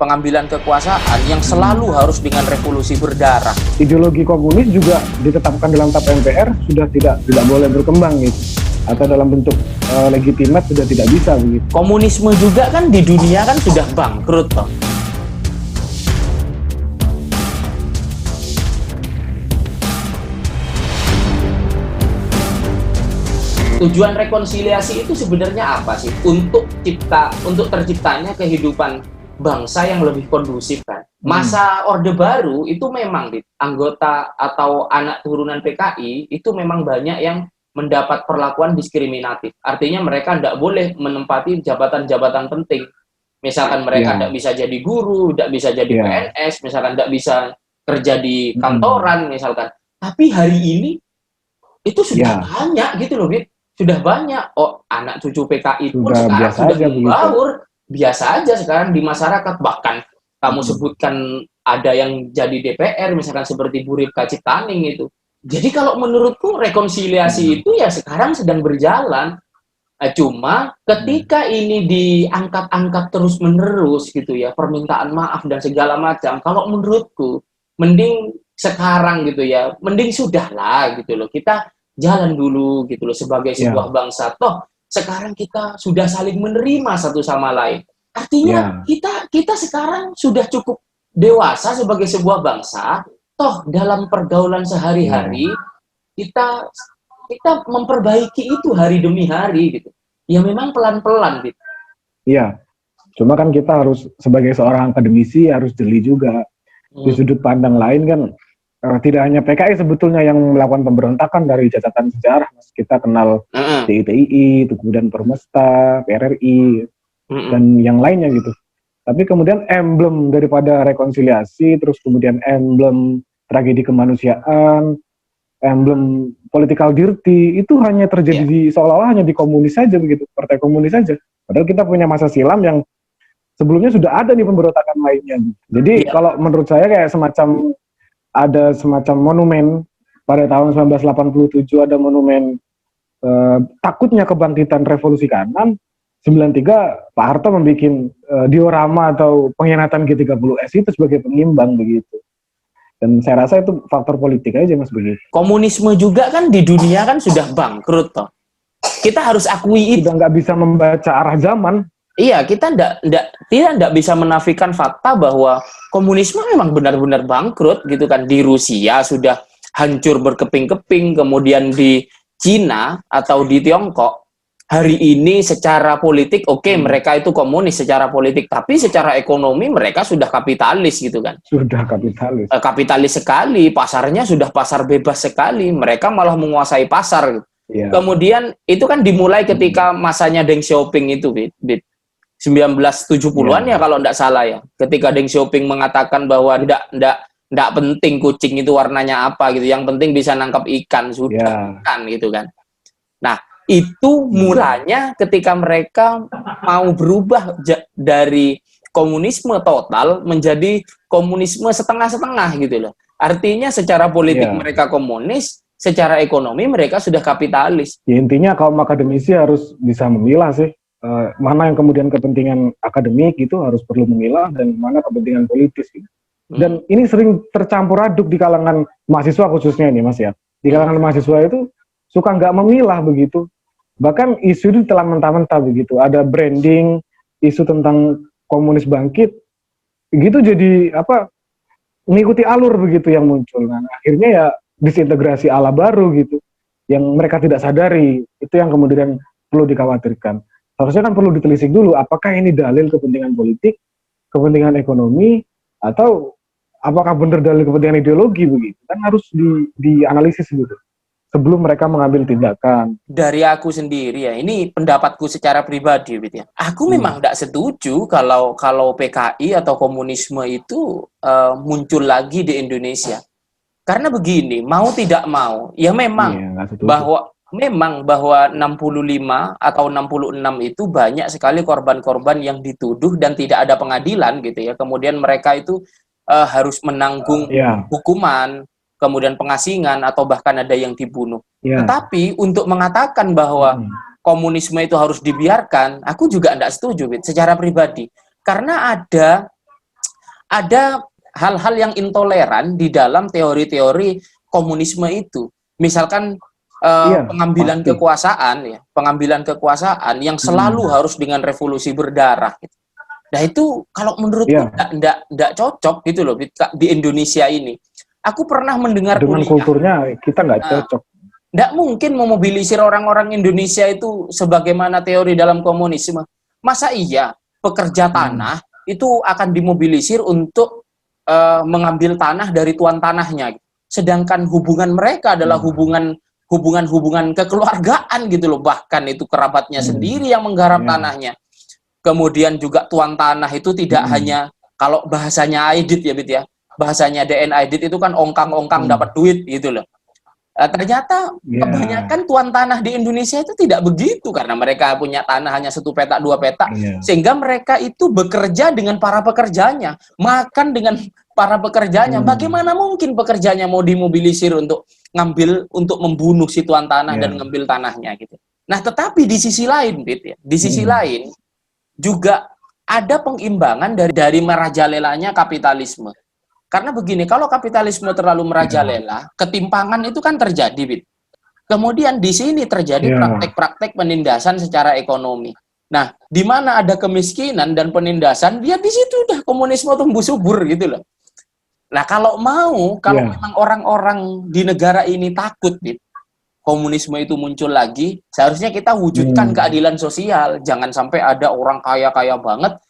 pengambilan kekuasaan yang selalu harus dengan revolusi berdarah. Ideologi komunis juga ditetapkan dalam TAP MPR sudah tidak boleh berkembang gitu, atau dalam bentuk legitimat sudah tidak bisa begitu. Komunisme juga kan di dunia kan sudah bangkrut toh. Tujuan rekonsiliasi itu sebenarnya apa sih? Untuk terciptanya kehidupan bangsa yang lebih kondusif kan. Masa Orde Baru itu memang anggota atau anak turunan PKI itu memang banyak yang mendapat perlakuan diskriminatif. Artinya mereka tidak boleh menempati jabatan-jabatan penting. Misalkan mereka tidak bisa jadi guru, tidak bisa jadi PNS, misalkan tidak bisa kerja di kantoran, misalkan. Tapi hari ini itu sudah banyak gitu loh, Bit. Sudah banyak. Oh, anak cucu PKI pun sekarang sudah membaur. Biasa aja sekarang di masyarakat. Bahkan kamu sebutkan ada yang jadi DPR, misalkan seperti Bu Ripka Ciptaning itu. Jadi kalau menurutku rekonsiliasi itu ya sekarang sedang berjalan. Cuma ketika ini diangkat-angkat terus-menerus gitu ya, permintaan maaf dan segala macam, kalau menurutku mending sekarang gitu ya, mending sudahlah gitu loh. Kita jalan dulu gitu loh sebagai sebuah bangsa. Toh sekarang kita sudah saling menerima satu sama lain. Artinya kita sekarang sudah cukup dewasa sebagai sebuah bangsa. Toh dalam pergaulan sehari-hari kita memperbaiki itu hari demi hari gitu. Ya memang pelan-pelan gitu. Iya. Cuma kan kita harus sebagai seorang akademisi harus jeli juga. Di sudut pandang lain kan tidak hanya PKI sebetulnya yang melakukan pemberontakan dari catatan sejarah. Kita kenal DITII, kemudian Permesta, PRRI, dan yang lainnya gitu. Tapi kemudian emblem daripada rekonsiliasi, terus kemudian emblem tragedi kemanusiaan, emblem political dirty, itu hanya terjadi seolah-olah hanya di komunis saja begitu, partai komunis saja. Padahal kita punya masa silam yang sebelumnya sudah ada nih pemberontakan lainnya. Jadi kalau menurut saya kayak ada semacam monumen pada tahun 1987, ada monumen takutnya kebangkitan revolusi kanan. 93 Pak Harto membuat diorama atau pengkhianatan G30S itu sebagai pengimbang begitu. Dan saya rasa itu faktor politik aja Mas begitu. Komunisme juga kan di dunia kan sudah bangkrut toh. Kita harus akui itu. Sudah nggak bisa membaca arah zaman. Iya, kita tidak bisa menafikan fakta bahwa komunisme memang benar-benar bangkrut gitu kan. Di Rusia sudah hancur berkeping-keping, kemudian di Cina atau di Tiongkok hari ini secara politik mereka itu komunis secara politik, tapi secara ekonomi mereka sudah kapitalis gitu kan. Sudah kapitalis. Kapitalis sekali, pasarnya sudah pasar bebas sekali, mereka malah menguasai pasar gitu. Kemudian itu kan dimulai ketika masanya Deng Xiaoping itu, 1970-an ya kalau tidak salah ya. Ketika Deng Xiaoping mengatakan bahwa tidak penting kucing itu warnanya apa gitu, yang penting bisa nangkap ikan sudah kan gitu kan. Nah, itu mulanya ketika mereka mau berubah dari komunisme total menjadi komunisme setengah-setengah gitu loh. Artinya secara politik mereka komunis, secara ekonomi mereka sudah kapitalis. Ya, intinya kaum akademisi harus bisa memilah sih. Mana yang kemudian kepentingan akademik itu harus perlu memilah dan mana kepentingan politis gitu. Dan ini sering tercampur aduk di kalangan mahasiswa khususnya ini Mas ya. Di kalangan mahasiswa itu suka nggak memilah begitu. Bahkan isu itu telah mentah-mentah begitu. Ada branding, isu tentang komunis bangkit, begitu jadi mengikuti alur begitu yang muncul. Nah, akhirnya ya disintegrasi ala baru gitu. Yang mereka tidak sadari, itu yang kemudian perlu dikhawatirkan. Harusnya kan perlu ditelisik dulu, apakah ini dalil kepentingan politik, kepentingan ekonomi, atau apakah benar dalil kepentingan ideologi begitu. Kan harus dianalisis gitu, sebelum mereka mengambil tindakan. Dari aku sendiri ya, ini pendapatku secara pribadi, ya. Aku memang tidak setuju kalau PKI atau komunisme itu muncul lagi di Indonesia. Karena begini, mau tidak mau, ya memang bahwa 65 atau 66 itu banyak sekali korban-korban yang dituduh dan tidak ada pengadilan gitu ya. Kemudian mereka itu harus menanggung hukuman, kemudian pengasingan atau bahkan ada yang dibunuh. Tetapi untuk mengatakan bahwa komunisme itu harus dibiarkan, aku juga tidak setuju secara pribadi. Karena ada ada hal-hal yang intoleran di dalam teori-teori komunisme itu. Misalkan pengambilan pasti. kekuasaan, ya, pengambilan kekuasaan yang selalu harus dengan revolusi berdarah. Gitu. Nah itu kalau menurutku enggak cocok gitu loh di Indonesia ini. Aku pernah mendengar dengan kulturnya kita nggak cocok. Enggak mungkin memobilisir orang-orang Indonesia itu sebagaimana teori dalam komunisme. Masa iya pekerja tanah itu akan dimobilisir untuk mengambil tanah dari tuan tanahnya. Sedangkan hubungan mereka adalah hubungan kekeluargaan gitu loh, bahkan itu kerabatnya sendiri yang menggarap tanahnya. Kemudian juga tuan tanah itu tidak hanya, kalau bahasanya Aidit ya Bit ya, bahasanya DN Aidit itu kan ongkang-ongkang dapat duit gitu loh. Ternyata kebanyakan tuan tanah di Indonesia itu tidak begitu, karena mereka punya tanah hanya 1 petak 2 petak, sehingga mereka itu bekerja dengan para pekerjanya, makan dengan para pekerjanya. Bagaimana mungkin pekerjanya mau dimobilisir untuk membunuh si tuan tanah dan ngambil tanahnya gitu. Nah, tetapi di sisi lain, Bit, ya, di sisi lain juga ada pengimbangan dari merajalelanya kapitalisme. Karena begini, kalau kapitalisme terlalu merajalela, ketimpangan itu kan terjadi, Bit. Kemudian di sini terjadi praktek-praktek penindasan secara ekonomi. Nah, di mana ada kemiskinan dan penindasan, dia di situ udah komunisme tumbuh subur gitu loh. Nah, kalau memang orang-orang di negara ini takut, Bit, komunisme itu muncul lagi, seharusnya kita wujudkan keadilan sosial. Jangan sampai ada orang kaya-kaya banget,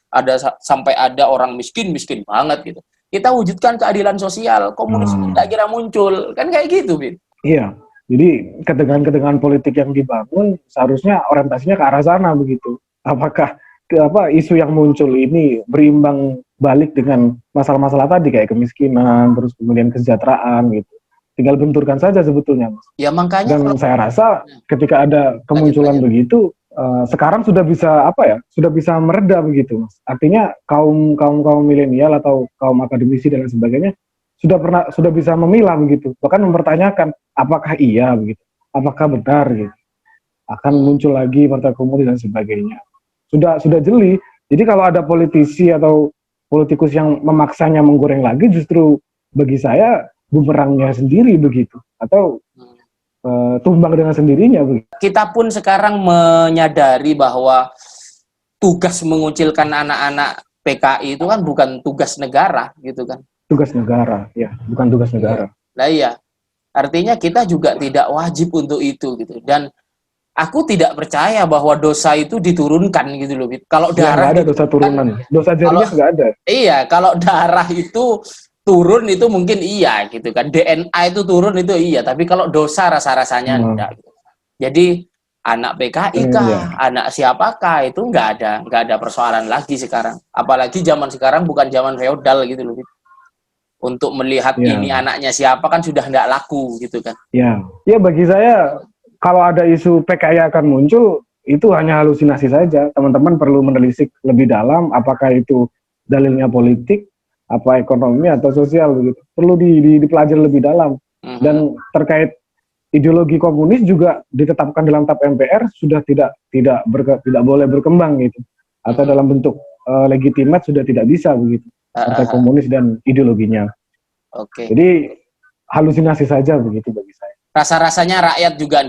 sampai ada orang miskin-miskin banget gitu. Kita wujudkan keadilan sosial, komunisme tidak kira muncul. Kan kayak gitu, Bit. Iya, jadi ketegangan-ketegangan politik yang dibangun seharusnya orientasinya ke arah sana begitu. Apakah isu yang muncul ini berimbang balik dengan masalah-masalah tadi kayak kemiskinan, terus kemudian kesejahteraan gitu. Tinggal benturkan saja sebetulnya, Mas. Ya makanya. Dan saya rasa ketika ada kemunculan begitu, sekarang sudah bisa mereda begitu, Mas. Artinya kaum milenial atau kaum akademisi dan lain sebagainya sudah bisa memilah begitu, bahkan mempertanyakan apakah iya begitu, apakah benar gitu, akan muncul lagi partai komunis dan sebagainya. Sudah jeli. Jadi kalau ada politisi atau politikus yang memaksanya menggoreng lagi, justru bagi saya bumerangnya sendiri begitu, atau tumbang dengan sendirinya begitu. Kita pun sekarang menyadari bahwa tugas mengucilkan anak-anak PKI itu kan bukan tugas negara gitu kan. Tugas negara, ya, bukan tugas negara. Nah iya, artinya kita juga tidak wajib untuk itu gitu. Dan aku tidak percaya bahwa dosa itu diturunkan gitu loh. Kalau darah nggak ada dosa turunan, dosa jariah nggak ada. Iya, kalau darah itu turun itu mungkin iya gitu kan. DNA itu turun itu iya, tapi kalau dosa rasa-rasanya enggak. Gitu. Jadi anak PKI kah, anak siapakah itu nggak ada persoalan lagi sekarang. Apalagi zaman sekarang bukan zaman feodal gitu loh. Untuk melihat ini anaknya siapa kan sudah nggak laku gitu kan. Ya bagi saya kalau ada isu PKI akan muncul, itu hanya halusinasi saja. Teman-teman perlu menelisik lebih dalam, apakah itu dalilnya politik, apa ekonomi atau sosial begitu. Perlu dipelajari lebih dalam. Dan terkait ideologi komunis juga ditetapkan dalam TAP MPR sudah tidak boleh berkembang gitu. Atau dalam bentuk legitimat sudah tidak bisa begitu. Partai komunis dan ideologinya. Jadi halusinasi saja begitu bagi saya. Rasa-rasanya rakyat juga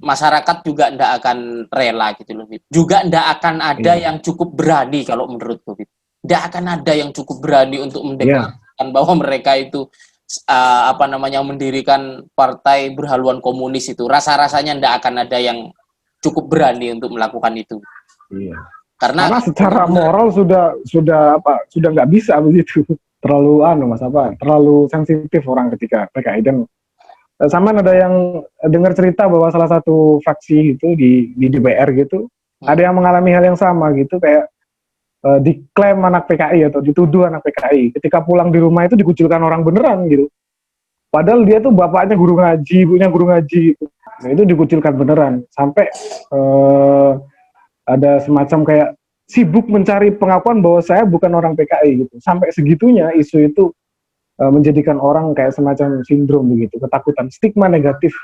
masyarakat juga tidak akan rela gitu loh. Juga tidak akan ada yang cukup berani kalau menurutku. Tidak akan ada yang cukup berani untuk mendeklarasikan bahwa mereka itu mendirikan partai berhaluan komunis itu. Rasa-rasanya tidak akan ada yang cukup berani untuk melakukan itu. Iya. Karena secara moral sudah nggak bisa begitu. Terlalu sensitif orang ketika PKI. Dan sama ada yang dengar cerita bahwa salah satu fraksi itu di DPR gitu, ada yang mengalami hal yang sama gitu, kayak diklaim anak PKI atau dituduh anak PKI. Ketika pulang di rumah itu dikucilkan orang beneran gitu. Padahal dia tuh bapaknya guru ngaji, ibunya guru ngaji gitu. Nah, itu dikucilkan beneran. Sampai ada semacam kayak sibuk mencari pengakuan bahwa saya bukan orang PKI gitu. Sampai segitunya isu itu menjadikan orang kayak semacam sindrom begitu, ketakutan, stigma negatif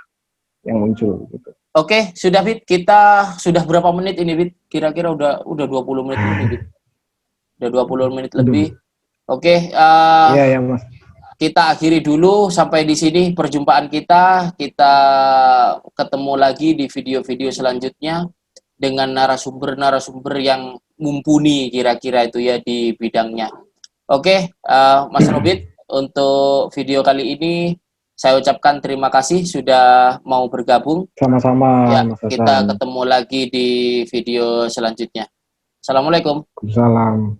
yang muncul gitu. Oke, sudah Bit, kita sudah berapa menit ini Bit? Kira-kira udah 20 menit lebih Bit. Udah 20 menit lebih. Oke, Iya ya Mas. kita akhiri dulu sampai di sini perjumpaan kita. Kita ketemu lagi di video-video selanjutnya dengan narasumber-narasumber yang mumpuni kira-kira itu ya di bidangnya. Oke, Mas Robit, untuk video kali ini saya ucapkan terima kasih sudah mau bergabung. Sama-sama Ya, Mas kita Hasan. ketemu lagi di video selanjutnya. Assalamualaikum. Salam.